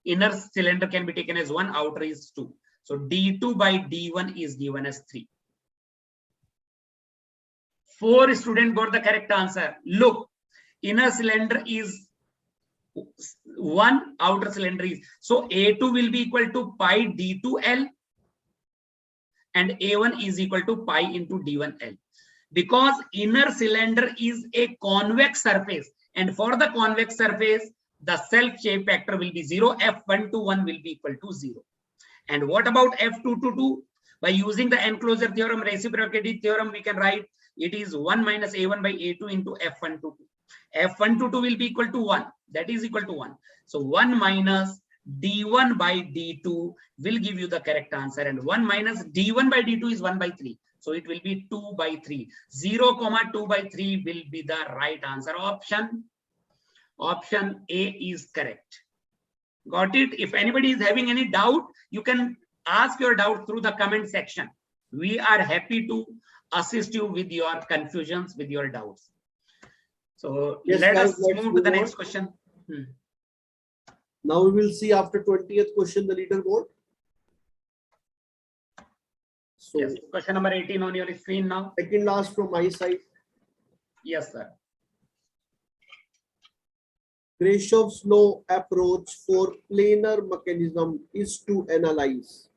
Inner cylinder can be taken as 1, outer is 2. So D2 by D1 is given as 3. 4 students got the correct answer. Look, inner cylinder is 1, outer cylinder is. So A2 will be equal to pi D2L and A1 is equal to pi into D1L. Because inner cylinder is a convex surface, and for the convex surface, the self shape factor will be 0. F1 to 1 will be equal to 0. And what about F2 to 2? By using the enclosure theorem, reciprocity theorem, we can write it is 1 minus A1 by A2 into F122. F122 will be equal to 1. That is equal to 1. So 1 minus D1 by D2 will give you the correct answer. And 1 minus D1 by D2 is 1 by 3. So it will be 2 by 3. 0, 2 by 3 will be the right answer. Option A is correct. Got it? If anybody is having any doubt, you can ask your doubt through the comment section. We are happy to assist you with your confusions, with your doubts. So yes, let guys, us move to the next question. Now we will see after 20th question the leaderboard. So yes, question number 18 on your screen now. Second last from my side. Yes, sir. Greshov's law approach for planar mechanism is to analyze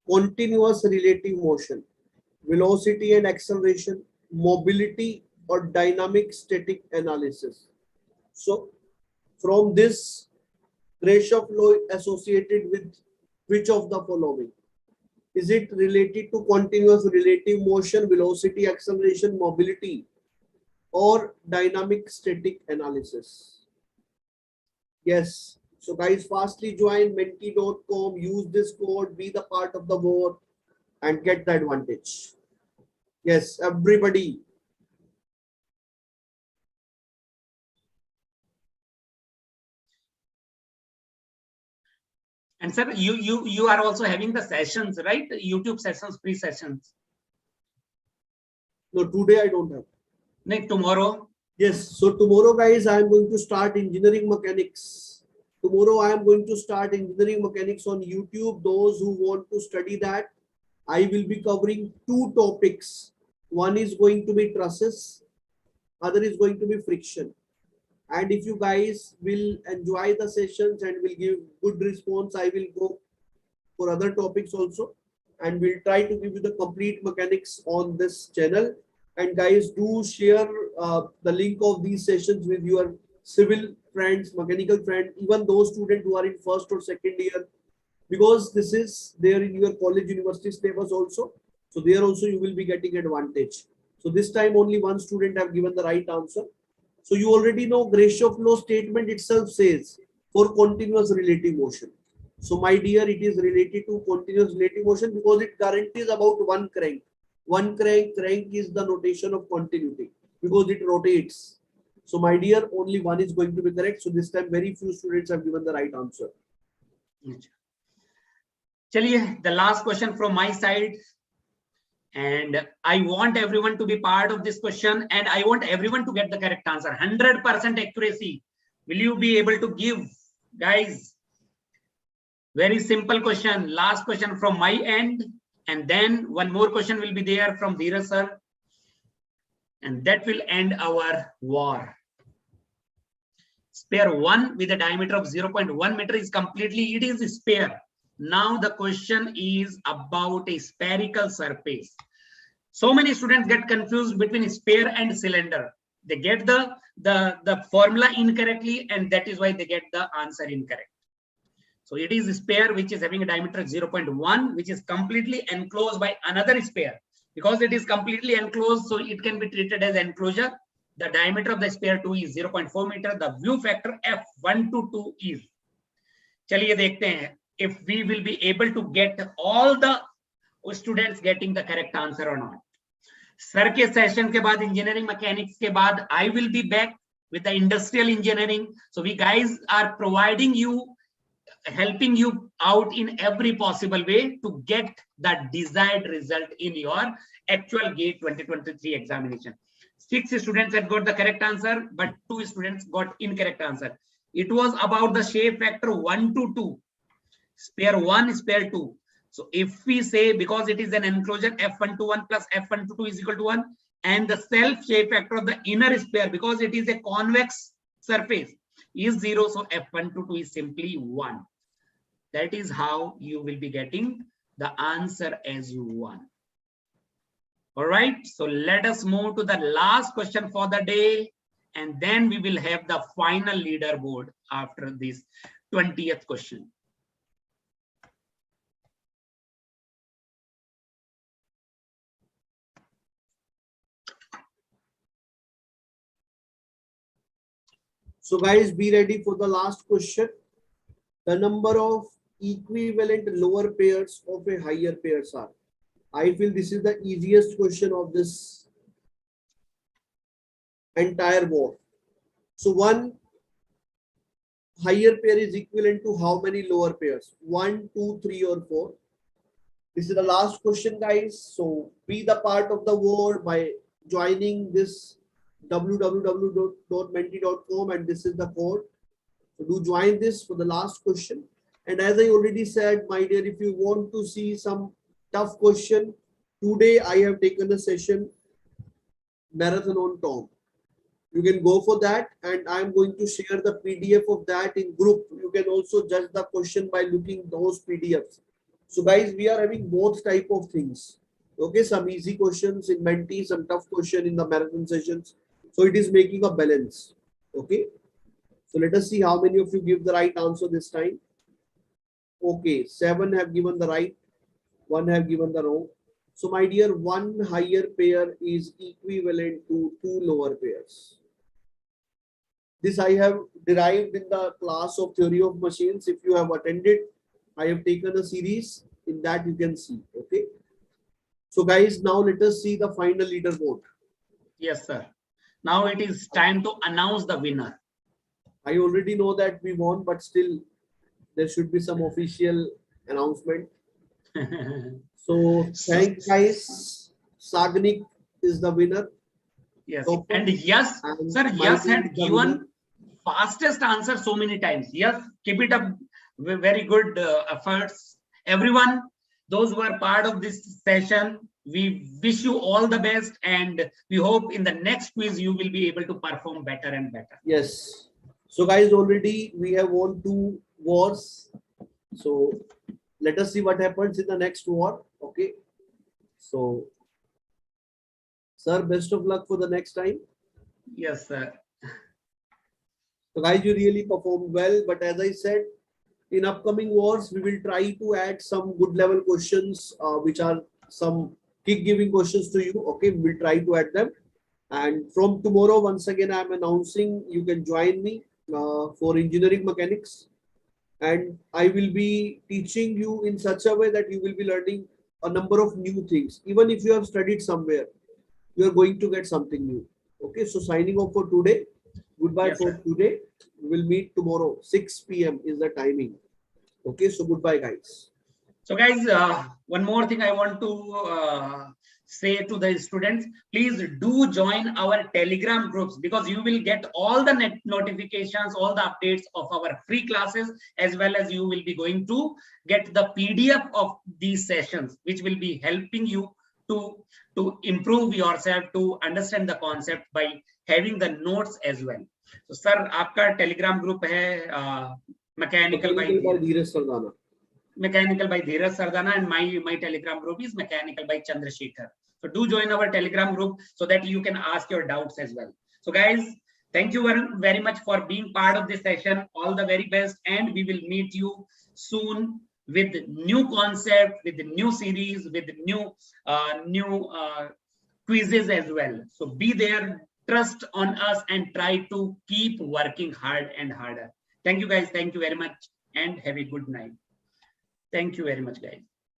continuous relative motion, velocity and acceleration, mobility, or dynamic static analysis. So from this, Greshow law associated with which of the following? Is it related to continuous relative motion, velocity, acceleration, mobility, or dynamic static analysis? Yes. So guys, fastly join menti.com, use this code, be the part of the war, and get the advantage. Yes, everybody. And sir, you are also having the sessions, right? YouTube sessions, free sessions. No, today I don't have. Next tomorrow. Yes. So tomorrow, guys, I am going to start engineering mechanics. Tomorrow, I am going to start engineering mechanics on YouTube. Those who want to study that, I will be covering two topics. One is going to be trusses, other is going to be friction. And if you guys will enjoy the sessions and will give good response, I will go for other topics also. And we'll try to give you the complete mechanics on this channel. And guys, do share the link of these sessions with your civil friends, mechanical friends, even those students who are in first or second year, because this is there in your college university syllabus also. So there also you will be getting advantage. So this time only one student have given the right answer. So you already know Greshow law statement itself says for continuous relative motion. So my dear, it is related to continuous relative motion because it guarantees about one crank. One crank is the notation of continuity because it rotates. So my dear, only one is going to be correct. So this time very few students have given the right answer. Chaliye, the last question from my side. And I want everyone to be part of this question and I want everyone to get the correct answer. 100% accuracy. Will you be able to give, guys? Very simple question. Last question from my end. And then one more question will be there from Dheeraj Sir. And that will end our war. Sphere 1 with a diameter of 0.1 meter is completely, it is a sphere. Now the question is about a spherical surface. So many students get confused between sphere and cylinder. They get the formula incorrectly and that is why they get the answer incorrect. So it is a sphere which is having a diameter of 0.1, which is completely enclosed by another sphere. Because it is completely enclosed, so it can be treated as enclosure. The diameter of the sphere 2 is 0.4 meter. The view factor F122 is. Chaliye dekhte hain if we will be able to get all the students getting the correct answer or not. Sir ke session ke baad, engineering mechanics ke baad, I will be back with the industrial engineering. So we guys are providing you, helping you out in every possible way to get the desired result in your actual GATE 2023 examination. 6 students had got the correct answer, but 2 students got incorrect answer. It was about the shape factor 1 to 2. Sphere 1, sphere 2. So if we say, because it is an enclosure, F121 plus F122 is equal to 1, and the self shape factor of the inner sphere, because it is a convex surface, is 0. So F122 is simply 1. That is how you will be getting the answer as 1. All right. So let us move to the last question for the day. And then we will have the final leaderboard after this 20th question. So guys, be ready for the last question. The number of equivalent lower pairs of a higher pairs are. I feel this is the easiest question of this entire war. So one higher pair is equivalent to how many lower pairs? 1, 2, 3, or 4. This is the last question, guys. So be the part of the war by joining this www.menti.com, and this is the code. So do join this for the last question. And as I already said, my dear, if you want to see some tough question, today I have taken a session, Marathon on Tom. You can go for that, and I'm going to share the PDF of that in group. You can also judge the question by looking those PDFs. So guys, we are having both type of things. Okay, some easy questions in Menti, some tough question in the marathon sessions. So it is making a balance. Okay. So let us see how many of you give the right answer this time. Okay, 7 have given the right, 1 have given the wrong. So my dear, one higher pair is equivalent to 2 lower pairs. This I have derived in the class of theory of machines. If you have attended, I have taken a series. In that you can see. Okay. So guys, now let us see the final leaderboard. Yes, sir. Now it is time to announce the winner. I already know that we won, but still there should be some official announcement. So thanks guys. Sagnik is the winner. Yes. And yes, and sir, yes had given fastest answer so many times. Yes, keep it up. Very good efforts. Everyone, those who are part of this session, we wish you all the best, and we hope in the next quiz you will be able to perform better and better. Yes. So guys, already we have won 2 wars. So let us see what happens in the next war. Okay. So, sir, best of luck for the next time. Yes, sir. So guys, you really performed well. But as I said, in upcoming wars, we will try to add some good level questions, which are some kick-giving questions to you. Okay, we'll try to add them. And from tomorrow, once again, I'm announcing you can join me for engineering mechanics. And I will be teaching you in such a way that you will be learning a number of new things. Even if you have studied somewhere, you are going to get something new. Okay, so signing off for today. Goodbye for today. We will meet tomorrow. 6 p.m. is the timing. Okay, so goodbye, guys. So guys, one more thing I want to say to the students, please do join our Telegram groups, because you will get all the notifications, all the updates of our free classes, as well as you will be going to get the PDF of these sessions, which will be helping you to improve yourself, to understand the concept by having the notes as well. So sir, आपका Telegram group है Mechanical by Dheeraj Sardana. Mechanical by Dheeraj Sardana, and my Telegram group is Mechanical by Chandrashekhar. So do join our Telegram group so that you can ask your doubts as well. So guys, thank you very much for being part of this session. All the very best, and we will meet you soon with new concept, with the new series, with new quizzes as well. So be there, trust on us, and try to keep working hard and harder. Thank you guys. Thank you very much, and have a good night. Thank you very much, guys.